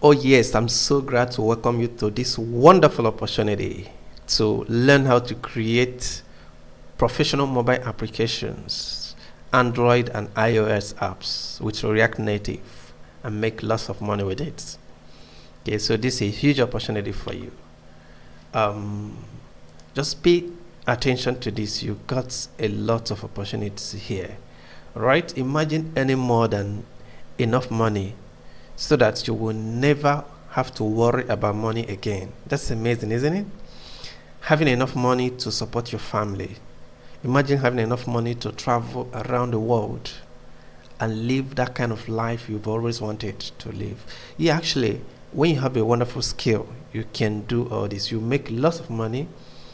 Oh, yes, I'm so glad to welcome you to this wonderful opportunity to learn how to create professional mobile applications, Android and iOS apps with React Native and make lots of money with it. Okay, so this is a huge opportunity for you. Um, just pay attention to this. You got a lot of opportunities here, right? Imagine earning more than enough money so that you will never have to worry about money again. That's amazing, isn't it? Having enough money to support your family. Imagine having enough money to travel around the world and live that kind of life you've always wanted to live. Yeah, actually, when you have a wonderful skill, you can do all this. You make lots of money.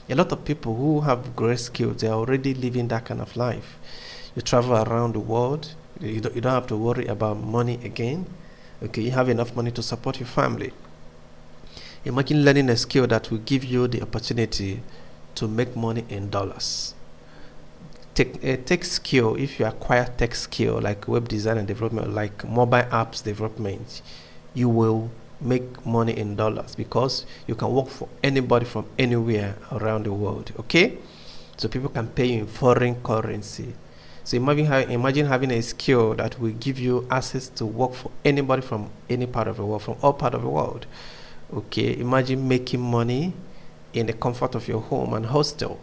A lot of people who have great skills, they're already living that kind of life. You travel around the world. You don't have to worry about money again. Okay, you have enough money to support your family. Imagine learning a skill that will give you the opportunity to make money in dollars. Tech skill, if you acquire tech skill like web design and development, like mobile apps development, you will make money in dollars because you can work for anybody from anywhere around the world. Okay, so people can pay you in foreign currency. So imagine having a skill that will give you access to work for anybody from any part of the world, from all part of the world. Okay, imagine making money in the comfort of your home and hostel.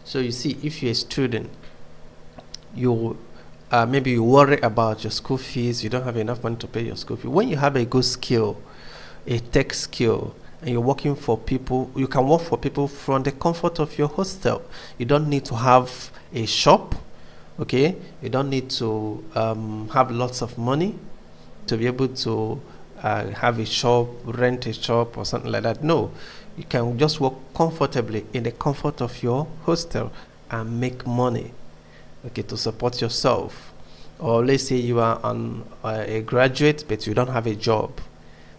So you see, if you're a student, you maybe you worry about your school fees, you don't have enough money to pay your school fee. When you have a good skill, a tech skill, and you're working for people, you can work for people from the comfort of your hostel. You don't need to have a shop. Okay, you don't need to have lots of money to be able to have a shop, rent a shop or something like that. No, you can just work comfortably in the comfort of your hostel and make money, okay, to support yourself. Or let's say you are a graduate but you don't have a job.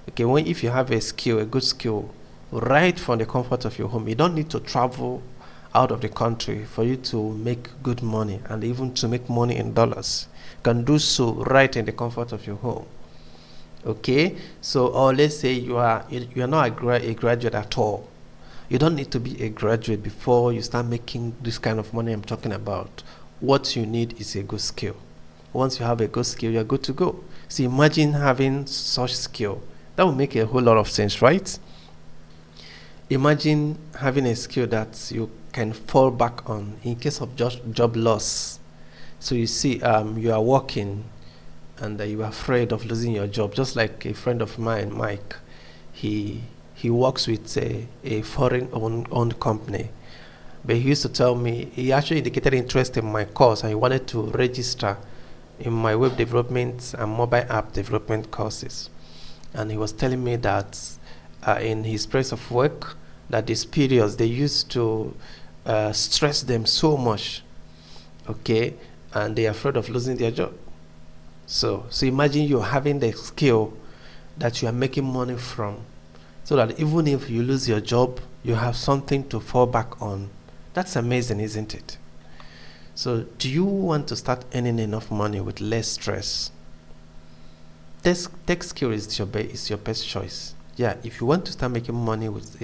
Okay, if you have a skill, a good skill, right from the comfort of your home, you don't need to travel out of the country for you to make good money and even to make money in dollars. You can do so right in the comfort of your home. Okay, so or let's say you are not a graduate at all. You don't need to be a graduate before you start making this kind of money I'm talking about. What you need is a good skill. Once you have a good skill, you're good to go. So imagine having such skill. That would make a whole lot of sense, right? Imagine having a skill that you can fall back on in case of just job loss. So you see, you are working and you are afraid of losing your job. Just like a friend of mine, Mike, he he works with a foreign owned company. But he used to tell me he actually indicated interest in my course and he wanted to register in my web development and mobile app development courses. And he was telling me that in his place of work, that these periods they used to stress them so much, okay, and they're afraid of losing their job. So imagine you're having the skill that you are making money from, so that even if you lose your job, you have something to fall back on. That's amazing, isn't it? So, do you want to start earning enough money with less stress? Tech skill is your best choice. Yeah, if you want to start making money with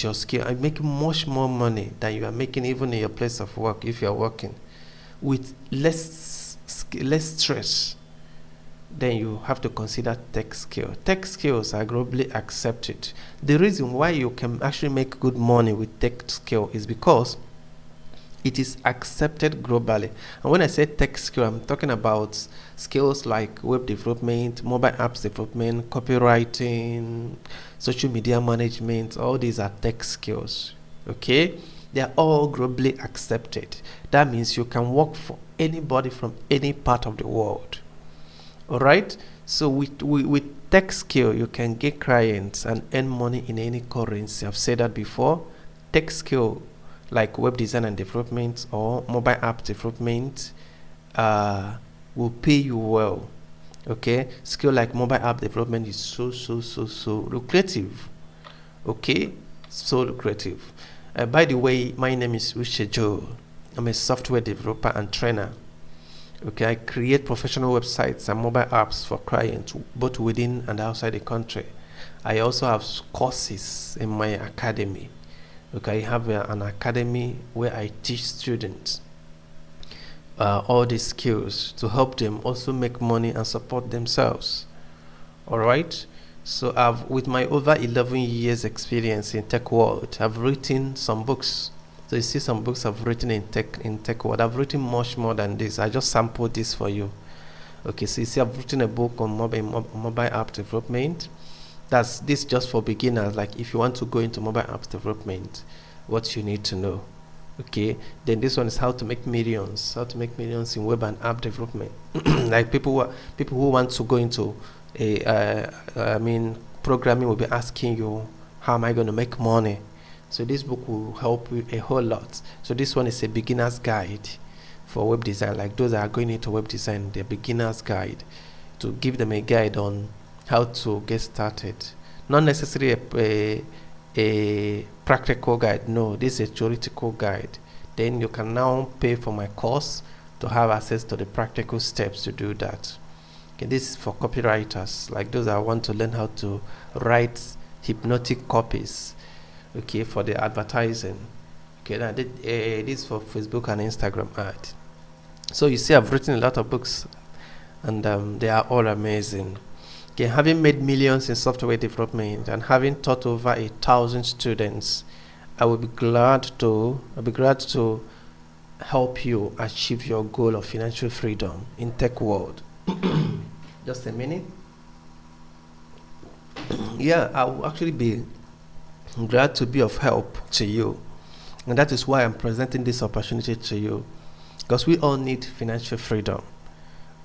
your skill and making much more money than you are making even in your place of work if you are working with less stress, then you have to consider tech skill. Tech skills are globally accepted. The reason why you can actually make good money with tech skill is because it is accepted globally. And when I say tech skill, I'm talking about skills like web development, mobile apps development, copywriting, social media management. All these are tech skills. Okay? They are all globally accepted. That means you can work for anybody from any part of the world. All right? So with tech skill, you can get clients and earn money in any currency. I've said that before. Tech skill like web design and development or mobile app development will pay you well. Okay, skill like mobile app development is so lucrative. Okay, so lucrative. By the way, my name is Uche Joe. I'm a software developer and trainer. Okay, I create professional websites and mobile apps for clients both within and outside the country. I also have courses in my academy. Okay, I have an academy where I teach students all these skills to help them also make money and support themselves. All right. So I've, with my over 11 years experience in tech world, I've written some books. So you see some books I've written in tech world. I've written much more than this. I just sampled this for you. Okay, so you see I've written a book on mobile app development. That's this just for beginners. Like if you want to go into mobile apps development, what you need to know. Okay, then this one is how to make millions. How to make millions in web and app development. Like people who want to go into I mean, programming will be asking you, how am I going to make money? So this book will help you a whole lot. So this one is a beginner's guide for web design. Like those that are going into web design, the beginner's guide, to give them a guide on how to get started. Not necessarily a practical guide. No, this is a theoretical guide. Then you can now pay for my course to have access to the practical steps to do that. Okay, this is for copywriters, like those that want to learn how to write hypnotic copies, okay, for the advertising. Okay, now this is for Facebook and Instagram ad. So you see I've written a lot of books, and they are all amazing. Okay, having made millions in software development and having taught over 1,000 students, I'll be glad to help you achieve your goal of financial freedom in tech world. Just a minute. Yeah, I will actually be glad to be of help to you, and that is why I'm presenting this opportunity to you, because we all need financial freedom.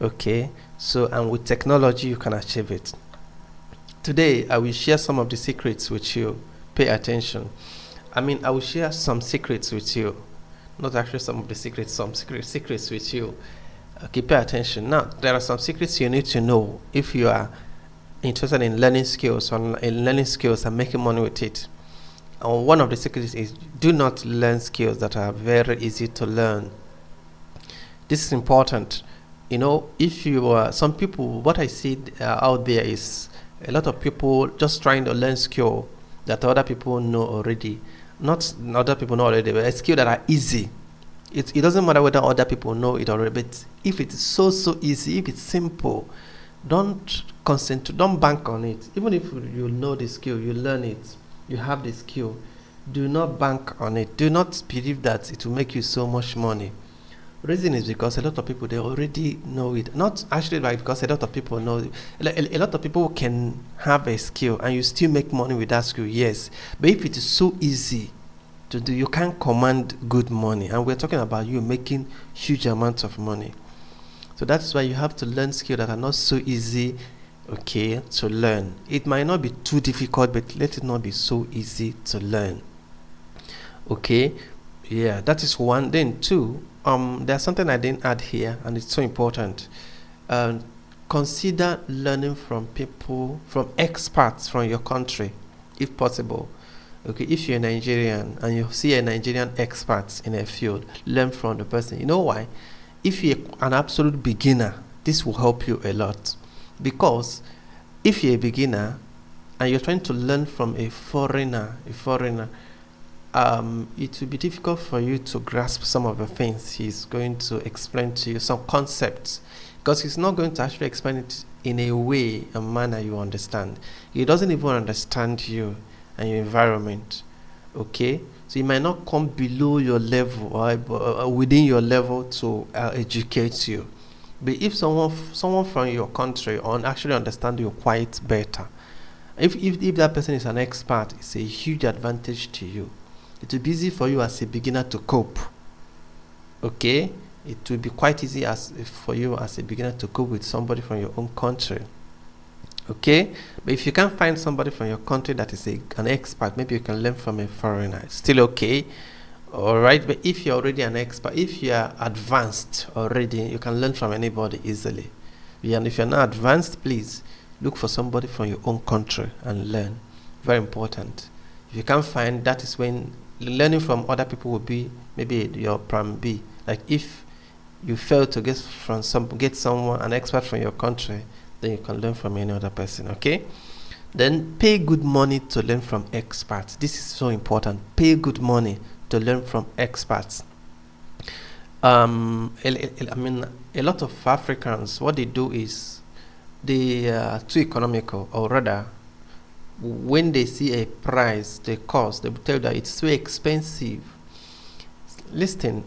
Okay, so and with technology you can achieve it. Today I will share some of the secrets with you. Pay attention. I will share some secrets with you, not actually some of the secrets, some secrets with you. Okay, pay attention. Now, there are some secrets you need to know if you are interested in learning skills and making money with it. And one of the secrets is do not learn skills that are very easy to learn. This is important. You know, if you are some people, what I see out there is a lot of people just trying to learn skill that other people know already. Not other people know already, but a skill that are easy. It doesn't matter whether other people know it already, but if it's so easy, if it's simple, don't concentrate, don't bank on it. Even if you know the skill, you learn it, you have the skill, do not bank on it. Do not believe that it will make you so much money. Reason is because a lot of people, they already know it. Not actually like because a lot of people know it. A lot of people can have a skill and you still make money with that skill, yes. But if it is so easy to do, you can't command good money, and we're talking about you making huge amounts of money. So that's why you have to learn skills that are not so easy, okay, to learn. It might not be too difficult, but let it not be so easy to learn. Okay, yeah, that is one. Then two, there's something I didn't add here, and it's so important. Consider learning from people, from experts from your country, if possible. Okay, if you're a Nigerian and you see a Nigerian expert in a field, learn from the person. You know why? If you're an absolute beginner, this will help you a lot. Because if you're a beginner and you're trying to learn from a foreigner, it will be difficult for you to grasp some of the things he's going to explain to you, some concepts, because he's not going to actually explain it in a way, a manner you understand. He doesn't even understand you and your environment. Okay, so it might not come below your level or within your level to educate you. But if someone from your country actually understand you quite better, if that person is an expert, it's a huge advantage to you. It will be easy for you as a beginner to cope. Okay, it will be quite easy for you as a beginner to cope with somebody from your own country. Okay, but if you can't find somebody from your country that is an expert, maybe you can learn from a foreigner. It's still okay. All right, but if you're already an expert, if you are advanced already, you can learn from anybody easily. And if you're not advanced, please look for somebody from your own country and learn. Very important. If you can't find, that is when learning from other people will be maybe your plan B. Like if you fail to get someone, an expert from your country, then you can learn from any other person. Okay. Then pay good money to learn from experts. This is so important. Pay good money to learn from experts. I mean, a lot of Africans, what they do is they are too economical, or rather, when they see a price, the cost, they will tell you that it's too expensive. Listen,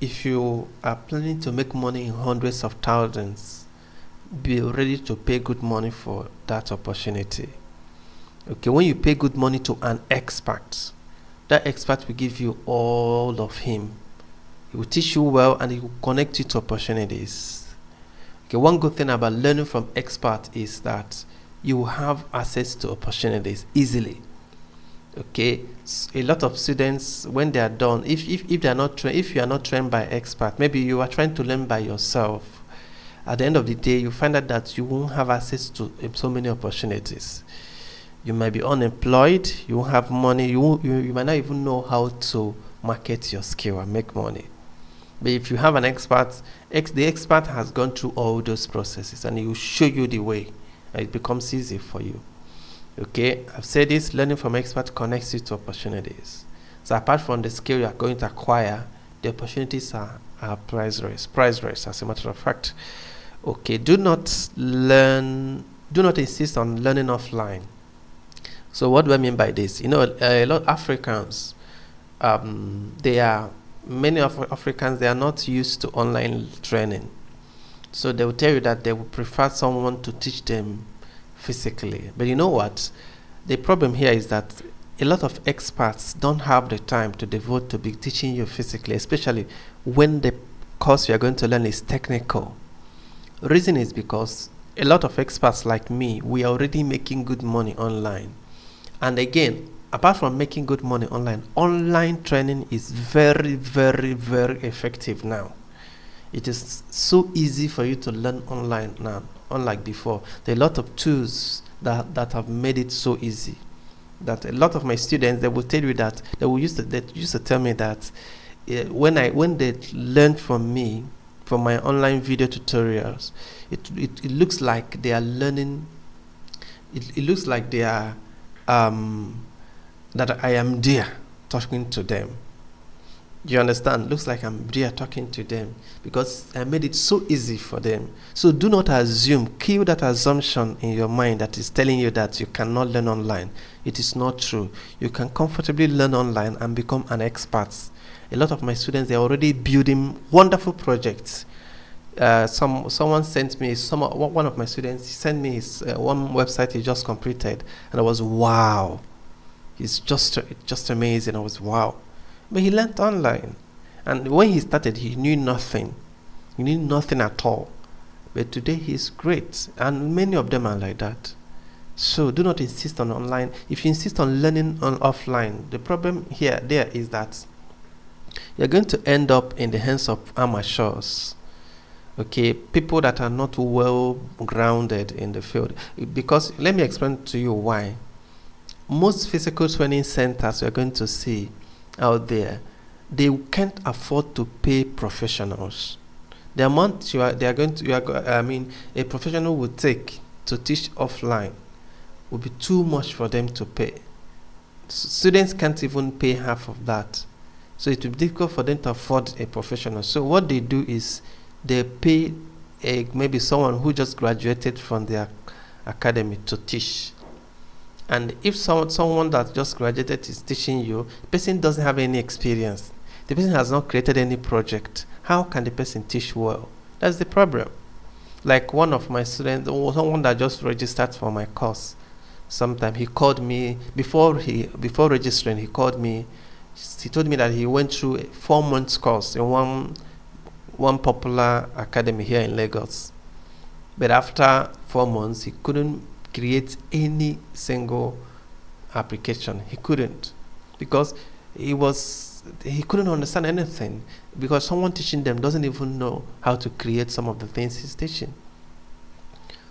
if you are planning to make money in hundreds of thousands, be ready to pay good money for that opportunity. Okay, when you pay good money to an expert, that expert will give you all of him. He will teach you well and he will connect you to opportunities. Okay, one good thing about learning from experts is that you will have access to opportunities easily. Okay, a lot of students, when they are done, if they are not trained, if you are not trained by expert, maybe you are trying to learn by yourself. At the end of the day, you find out that you won't have access to so many opportunities. You might be unemployed, you won't have money, you might not even know how to market your skill and make money. But if you have an expert, the expert has gone through all those processes and he will show you the way, and it becomes easy for you. Okay, I've said this, learning from experts connects you to opportunities. So apart from the skill you are going to acquire, the opportunities are price raised, as a matter of fact. Okay, do not insist on learning offline. So what do I mean by this? You know, a lot of Africans, many of Africans, they are not used to online training. So they will tell you that they would prefer someone to teach them physically. But you know what? The problem here is that a lot of experts don't have the time to devote to be teaching you physically, especially when the course you are going to learn is technical. Reason is because a lot of experts like me, we are already making good money online. And again, apart from making good money online training is very, very, very effective now. It is so easy for you to learn online now, unlike before. There are a lot of tools that have made it so easy that a lot of my students, they will tell you that they used to tell me that when they learn from me, from my online video tutorials, it looks like they are learning. It looks like they are that I am there talking to them. You understand? Looks like I'm there talking to them because I made it so easy for them. So do not assume, kill that assumption in your mind that is telling you that you cannot learn online. It is not true. You can comfortably learn online and become an expert. A lot of my students, they're already building wonderful projects. Someone sent me, one of my students, he sent me his one website he just completed, and I was wow. It's just amazing. I was wow. But he learned online. And when he started, he knew nothing. He knew nothing at all. But today he's great. And many of them are like that. So do not insist on online. If you insist on learning on offline, the problem there is that you're going to end up in the hands of amateurs. Okay, people that are not well grounded in the field. Because let me explain to you why. Most physical training centers you're going to see out there, they can't afford to pay professionals. The amount a professional would take to teach offline would be too much for them to pay. Students can't even pay half of that. So it will be difficult for them to afford a professional. So what they do is they pay maybe someone who just graduated from their academy to teach. And if someone that just graduated is teaching you, the person doesn't have any experience. The person has not created any project. How can the person teach well? That's the problem. Like one of my students, someone that just registered for my course, sometime he called me before registering. He called me. He told me that he went through a 4 months course in one popular academy here in Lagos. But after 4 months, he couldn't create any single application. He couldn't, because he couldn't understand anything, because someone teaching them doesn't even know how to create some of the things he's teaching.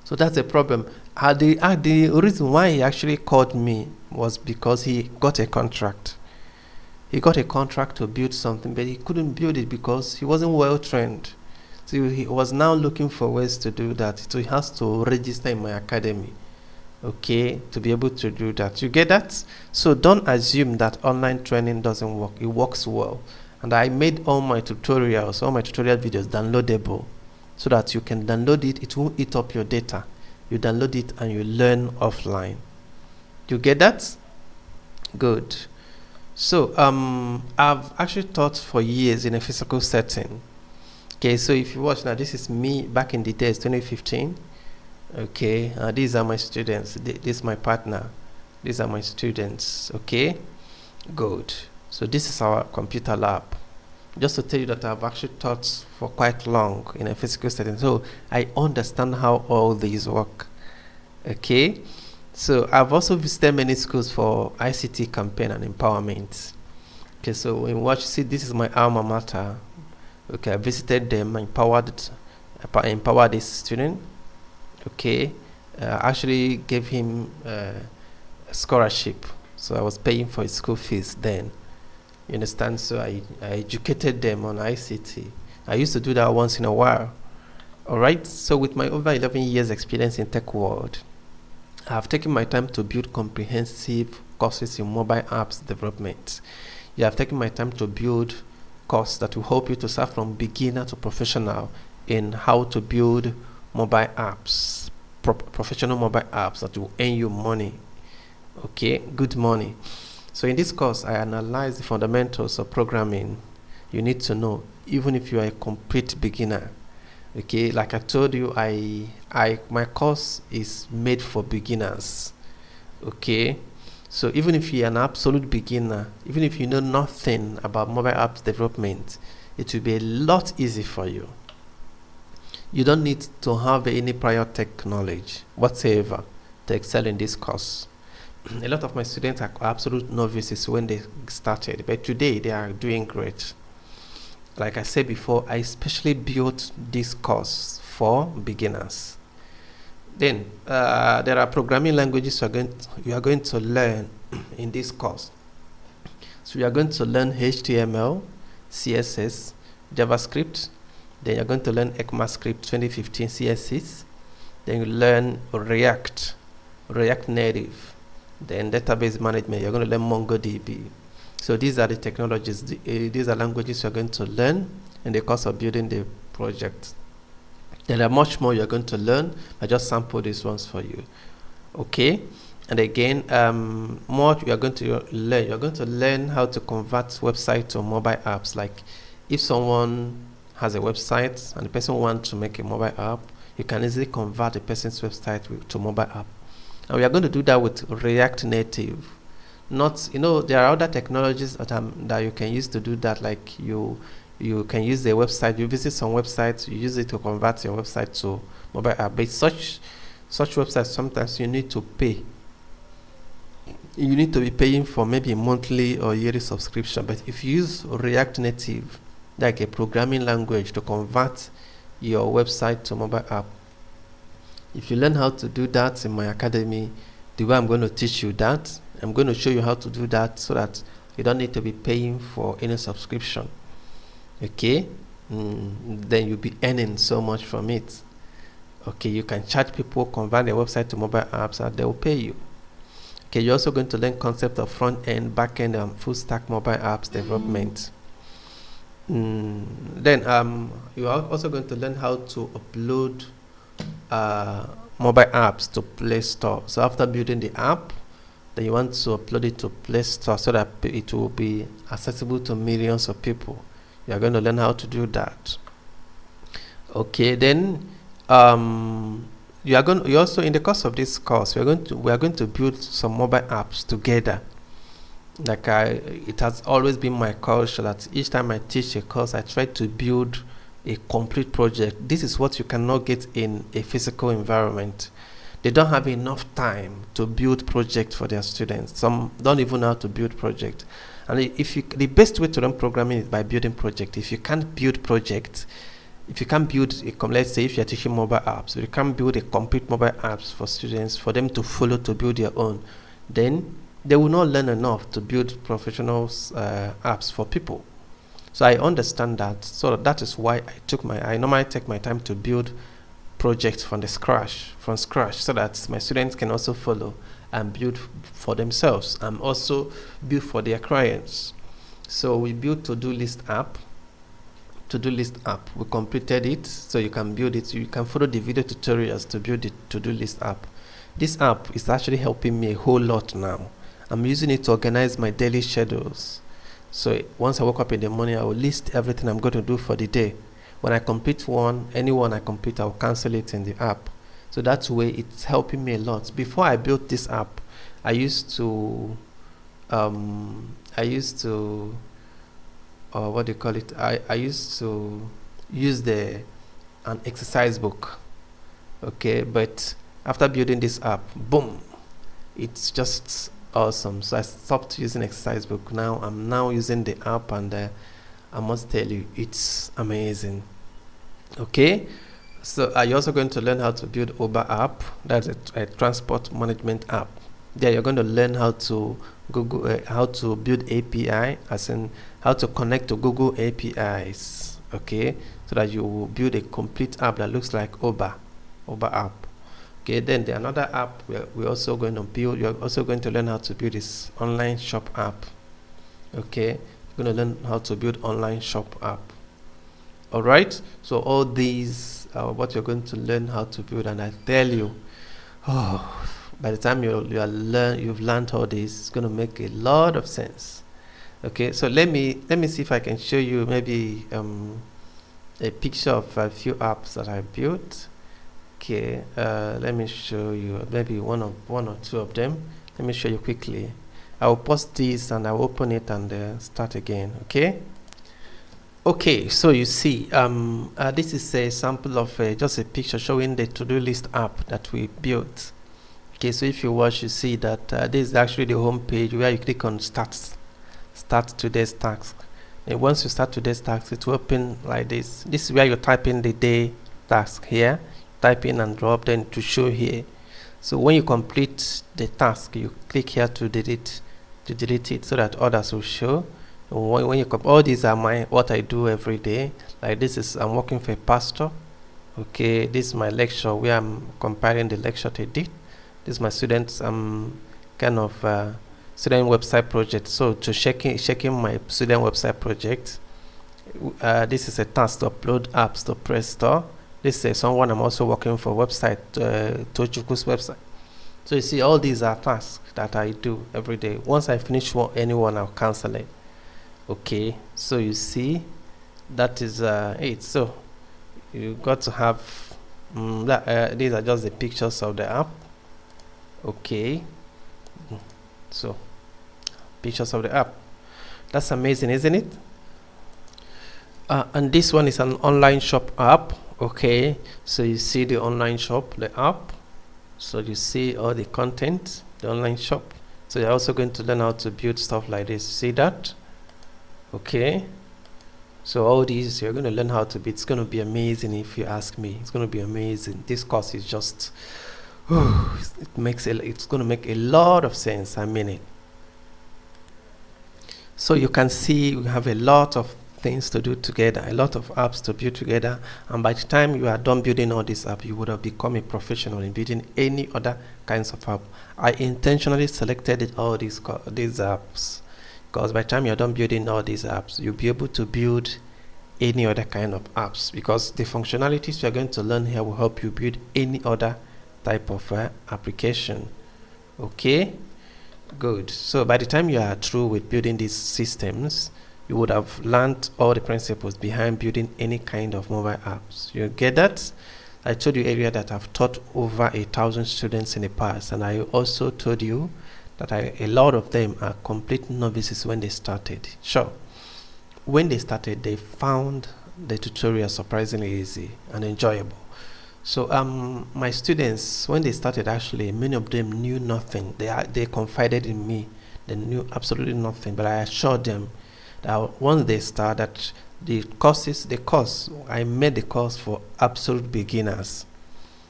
So that's a problem. The reason why he actually called me was because he got a contract. he got a contract to build something, but he couldn't build it because he wasn't well trained. So he was now looking for ways to do that. So he has to register in my academy, okay, to be able to do that. You get that? So don't assume that online training doesn't work. It works well. And I made all my tutorial videos downloadable so that you can download it. It won't eat up your data. You download it and you learn offline. You get that? Good. So I've actually taught for years in a physical setting. Okay, so if you watch now, this is me back in the days 2015. Okay, these are my students. This is my partner. These are my students. Okay, good. So this is our computer lab. Just to tell you that I've actually taught for quite long in a physical setting, so I understand how all these work. Okay, so I've also visited many schools for ICT campaign and empowerment. Okay, so when you watch, see, this is my alma mater. Okay, I visited them, empowered this student. Okay, actually gave him a scholarship, so I was paying for his school fees then. You understand? So I educated them on ICT. I used to do that once in a while. All right. So with my over 11 years experience in tech world, I have taken my time to build comprehensive courses in mobile apps development. I have taken my time to build course that will help you to start from beginner to professional in how to build mobile apps, professional mobile apps that will earn you money. Okay, good money. So in this course, I analyze the fundamentals of programming you need to know, even if you are a complete beginner. Okay, like I told you, my course is made for beginners. Okay, so even if you're an absolute beginner, even if you know nothing about mobile apps development, it will be a lot easier for you. You don't need to have any prior tech knowledge whatsoever to excel in this course. A lot of my students are absolute novices when they started, but today they are doing great. Like I said before, I especially built this course for beginners. Then there are programming languages you are going to learn in this course. So you are going to learn HTML, CSS, JavaScript. Then you're going to learn ECMAScript 2015 CSS. Then you learn React Native. Then database management, you're going to learn MongoDB. So these are the technologies, these are languages you're going to learn in the course of building the project. There are much more you're going to learn. I just sampled these ones for you. Okay, and again, more you are going to learn. You're going to learn how to convert website to mobile apps. Like if someone has a website and the person wants to make a mobile app, you can easily convert the person's website to mobile app. And we are going to do that with React Native. Not, there are other technologies that you can use to do that. Like you can use the website. You visit some websites, you use it to convert your website to mobile app. But such websites, sometimes you need to pay. You need to be paying for maybe a monthly or yearly subscription. But if you use React Native, like a programming language, to convert your website to mobile app, if you learn how to do that in my academy, the way I'm going to teach you that, I'm going to show you how to do that so that you don't need to be paying for any subscription. Okay, then you'll be earning so much from it. Okay, you can charge people, convert their website to mobile apps, and they will pay you. Okay, you're also going to learn concept of front end, back end, and full stack mobile apps development. Then you are also going to learn how to upload mobile apps to Play Store. So after building the app, then you want to upload it to Play Store so that it will be accessible to millions of people. You are going to learn how to do that. Okay, then you also, in the course of this course, we are going to build some mobile apps together. Like it has always been my culture that each time I teach a course, I try to build a complete project. This is what you cannot get in a physical environment. They don't have enough time to build projects for their students. Some don't even know how to build projects. And the best way to learn programming is by building projects. If you can't build projects, if you can't build let's say if you're teaching mobile apps, you can't build a complete mobile apps for students for them to follow to build their own, then they will not learn enough to build professional apps for people. So I understand that. So that is why I normally take my time to build projects from scratch, so that my students can also follow and build for themselves and also build for their clients. So we built to-do list app. We completed it, so you can build it. You can follow the video tutorials to build the to-do list app. This app is actually helping me a whole lot now. I'm using it to organize my daily schedules. So once I wake up in the morning, I will list everything I'm going to do for the day. When I complete any one I complete, I'll cancel it in the app. So that way it's helping me a lot. Before I built this app, I used to what do you call it? I used to use an exercise book. Okay, but after building this app, boom, it's just awesome. So I stopped using exercise book. Now I'm using the app, and I must tell you, it's amazing. Okay, so are you also going to learn how to build Uber app? That's a transport management app. There you're going to learn how to how to build API, as in how to connect to Google APIs. Okay, so that you will build a complete app that looks like Uber app. Okay, then another app we're also going to build. You're also going to learn how to build this online shop app. Okay, you're going to learn how to build online shop app. All right, so all these are what you're going to learn how to build, and I tell you, by the time you've learned all this, it's going to make a lot of sense. Okay, so let me see if I can show you maybe a picture of a few apps that I built. Okay, let me show you maybe one or two of them. Let me show you quickly. I will pause this and I'll open it and start again. Okay, so you see, this is a sample of just a picture showing the to-do list app that we built. Okay, so if you watch, you see that this is actually the home page where you click on start today's task. And once you start today's task, it will open like this. This is where you type in the day task here, type in and drop, then to show here. So when you complete the task, you click here to delete it so that others will show. When you all these are what I do every day. Like this is I'm working for a pastor. Okay, this is my lecture where I'm comparing the lecture to did. This is my students kind of student website project. So to checking my student website project, this is a task to upload apps to Play Store. This is someone I'm also working for website, Tochuku's website. So you see, all these are tasks that I do every day. Once I finish anyone, I'll cancel it. Okay, so you see, that is it. So you got to have these are just the pictures of the app. Okay, so pictures of the app. That's amazing, isn't it? And this one is an online shop app. Okay, so you see the online shop, the app. So you see all the content, the online shop. So you're also going to learn how to build stuff like this. See that? Okay, so all these you're going to learn how to build. It's going to be amazing. If you ask me, it's going to be amazing. This course is just it's going to make a lot of sense. I mean it. So you can see we have a lot of things to do together, a lot of apps to build together, and by the time you are done building all these apps, you would have become a professional in building any other kinds of app. I intentionally selected all these apps because by the time you're done building all these apps, you'll be able to build any other kind of apps, because the functionalities you're going to learn here will help you build any other type of application. Okay, good. So by the time you are through with building these systems, you would have learned all the principles behind building any kind of mobile apps. You get that? I told you earlier that I've taught over 1,000 students in the past, and I also told you that a lot of them are complete novices when they started. Sure, when they started, they found the tutorial surprisingly easy and enjoyable. So my students, when they started, actually many of them knew nothing. They confided in me. They knew absolutely nothing, but I assured them that once they start, that I made the course for absolute beginners.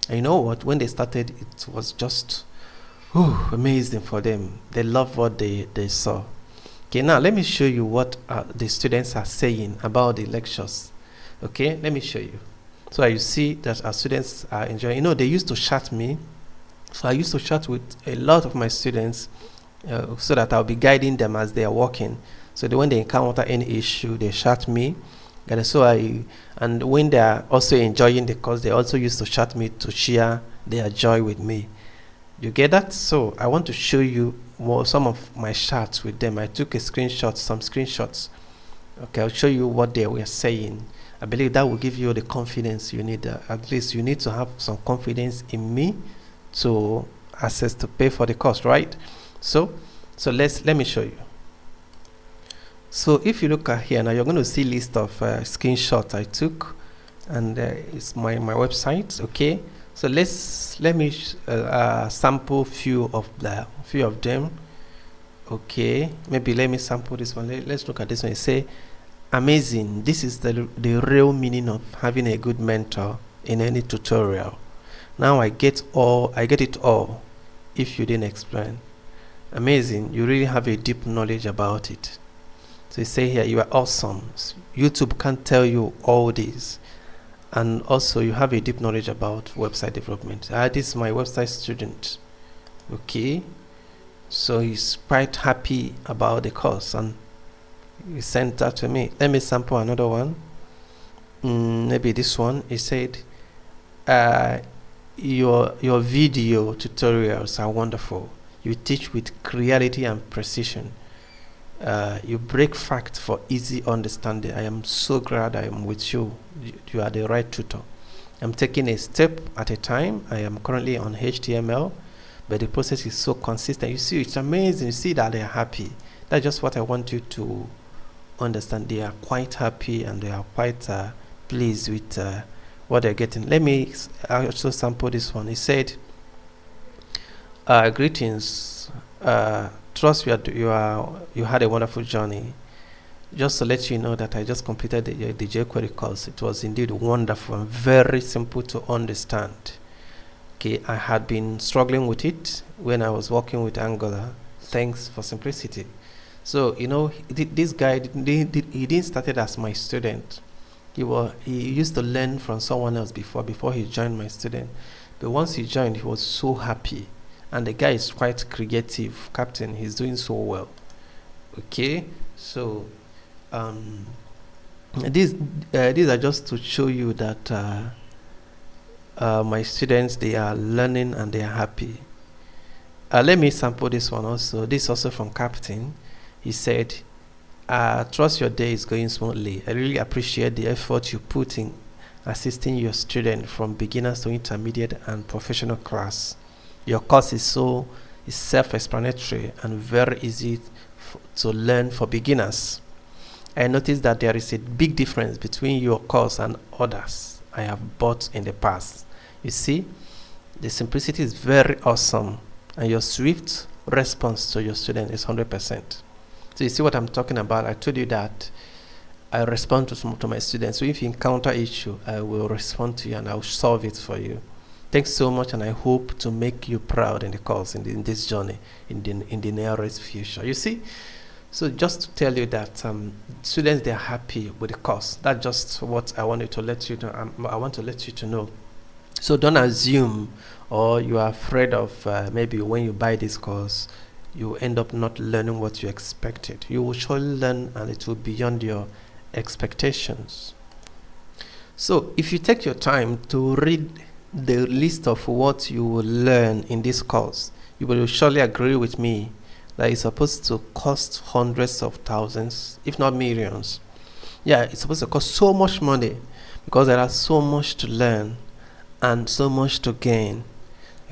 And you know what? When they started, it was just Amazing for them. They love what they saw. Okay, now let me show you what the students are saying about the lectures. Okay, let me show you. So you see that our students are enjoying. They used to chat me. So I used to chat with a lot of my students so that I'll be guiding them as they are working. So when they encounter any issue, they chat me. And when they are also enjoying the course, they also used to chat me to share their joy with me. You get that? So I want to show you some of my chats with them. I took some screenshots. Okay, I'll show you what they were saying. I believe that will give you the confidence you need. At least you need to have some confidence in me to access to pay for the cost, right? So let me show you. So if you look at here now, you're going to see list of screenshots I took, and it's my website. Okay, so let me sample few of them. Okay, maybe let me sample this one. Let's look at this one. It say, amazing. This is the real meaning of having a good mentor in any tutorial. Now I get it all. If you didn't explain, amazing. You really have a deep knowledge about it. So you say here, you are awesome. YouTube can't tell you all this. And also you have a deep knowledge about website development. This is my website student. Okay. So he's quite happy about the course and he sent that to me. Let me sample another one. Maybe this one. He said, your video tutorials are wonderful. You teach with clarity and precision. You break facts for easy understanding. I am so glad I am with you. You are the right tutor. I'm taking a step at a time. I am currently on HTML, but the process is so consistent. You see, it's amazing. You see that they are happy. That's just what I want you to understand. They are quite happy and they are quite pleased with what they're getting. Let me also sample this one. He said, greetings. Trust you had a wonderful journey. Just to let you know that I just completed the jQuery course. It was indeed wonderful and very simple to understand. Okay, I had been struggling with it when I was working with Angular. Thanks for simplicity. So this guy he didn't started as my student. He used to learn from someone else before he joined my student. But once he joined, he was so happy. And the guy is quite creative, Captain. He's doing so well. Okay, so these are just to show you that my students, they are learning and they are happy. Let me sample this one also. This also from Captain. He said, trust your day is going smoothly. I really appreciate the effort you put in assisting your student from beginners to intermediate and professional class. Your course is self-explanatory and very easy to learn for beginners. I noticed that there is a big difference between your course and others I have bought in the past. You see, the simplicity is very awesome and your swift response to your student is 100%. So you see what I'm talking about. I told you that I respond to my students. So if you encounter issue, I will respond to you and I'll solve it for you. Thanks so much, and I hope to make you proud in the course, in this journey, in the nearest future. You see, so just to tell you that students, they are happy with the course. That's just what I wanted to let you know. I want to let you to know. So don't assume, or you are afraid of maybe when you buy this course, you end up not learning what you expected. You will surely learn, and it will be beyond your expectations. So if you take your time to read the list of what you will learn in this course, you will surely agree with me that it's supposed to cost hundreds of thousands, if not millions. Yeah, it's supposed to cost so much money because there are so much to learn and so much to gain.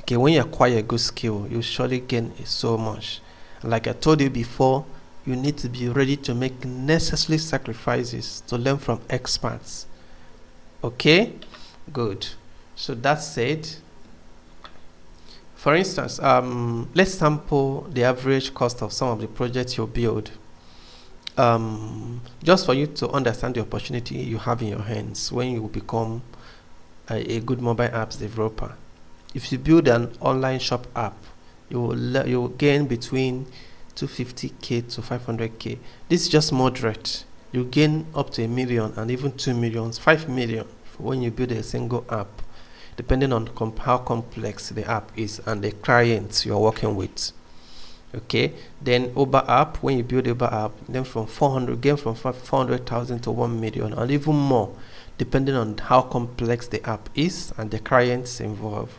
Okay, when you acquire a good skill, you surely gain so much. Like I told you before, you need to be ready to make necessary sacrifices to learn from experts. Okay, good. So that said, for instance, let's sample the average cost of some of the projects you build. Just for you to understand the opportunity you have in your hands when you become a good mobile apps developer. If you build an online shop app, you will gain between 250k to 500k. This is just moderate. You gain up to 1 million and even 2 millions, 5 million when you build a single app, depending on how complex the app is and the clients you are working with. Okay, then Uber app, when you build Uber app, then from 400,000 to 1 million and even more, depending on how complex the app is and the clients involved.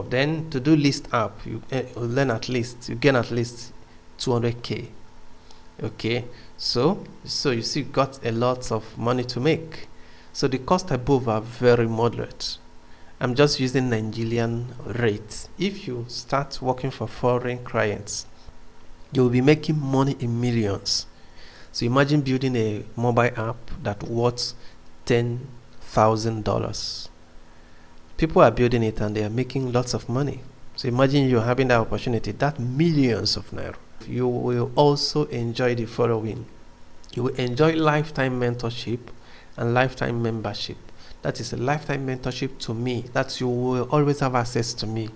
Then to do list app, you gain at least 200k. Okay, so you see, you got a lot of money to make. So the cost above are very moderate. I'm just using Nigerian rates. If you start working for foreign clients, you will be making money in millions. So imagine building a mobile app that worth $10,000. People are building it and they are making lots of money. So imagine you're having that opportunity, that millions of naira. You will also enjoy the following. You will enjoy lifetime mentorship and lifetime membership. That is a lifetime mentorship to me, that you will always have access to me.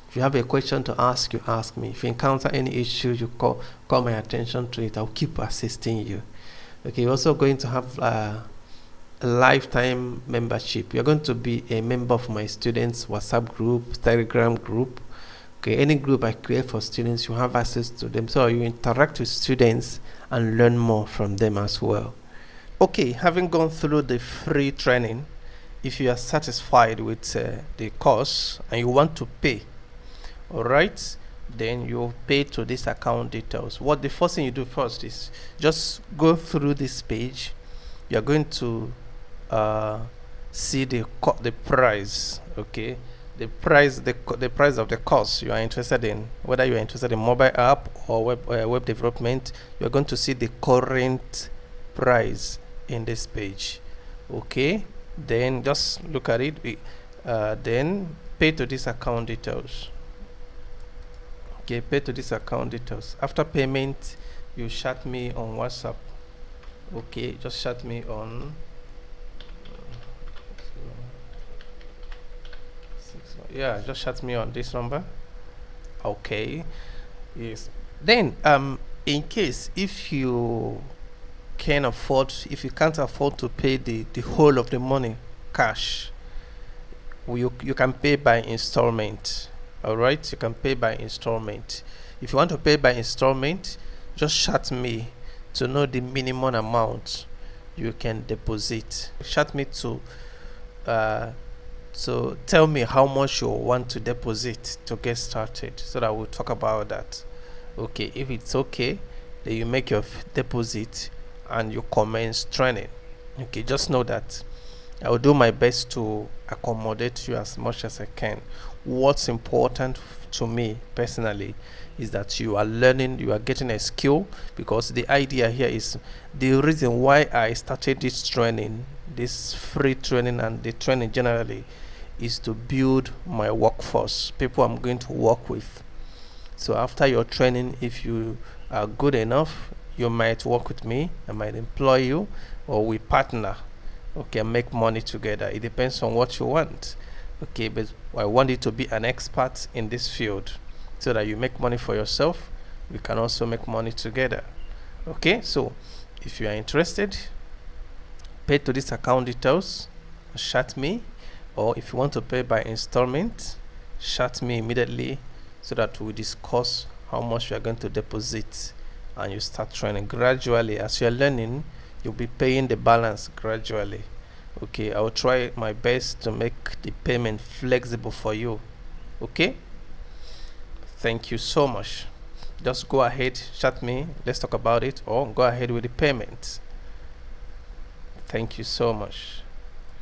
If you have a question to ask, you ask me. If you encounter any issue, you call my attention to it. I'll keep assisting you. Okay, you're also going to have a lifetime membership. You're going to be a member of my students' WhatsApp group, Telegram group. Okay, any group I create for students, you have access to them. So you interact with students and learn more from them as well. Okay, having gone through the free training, if you are satisfied with the course and you want to pay, all right, then you pay to this account details. What the first thing you do first is just go through this page. You are going to see the price. Okay, the price of the course you are interested in, whether you are interested in mobile app or web development. You are going to see the current price in this page. Okay, then just look at it. Then pay to this account details. Okay, pay to this account details. After payment, you chat me on WhatsApp. Okay, just chat me on just chat me on this number. Okay, yes. Then in case if you can't afford to pay the whole of the money cash, you can pay by installment. All right, you can pay by installment. If you want to pay by installment, just chat me to know the minimum amount you can deposit. Chat me to tell me how much you want to deposit to get started, so that we'll talk about that. Okay, if it's okay, then you make your deposit and you commence training. Okay, just know that I will do my best to accommodate you as much as I can. What's important to me personally is that you are learning, you are getting a skill, because the idea here is the reason why I started this training, this free training and the training generally, is to build my workforce, people I'm going to work with. So after your training, if you are good enough, you might work with me, I might employ you, or we partner, okay, make money together. It depends on what you want. Okay, but I want you to be an expert in this field, so that you make money for yourself, we can also make money together. Okay, so if you are interested, pay to this account details, chat me, or if you want to pay by installment, chat me immediately, so that we discuss how much you are going to deposit, and you start training gradually. As you are learning, you'll be paying the balance gradually. Okay, I will try my best to make the payment flexible for you. Okay, thank you so much. Just go ahead, chat me, let's talk about it, or go ahead with the payment. Thank you so much.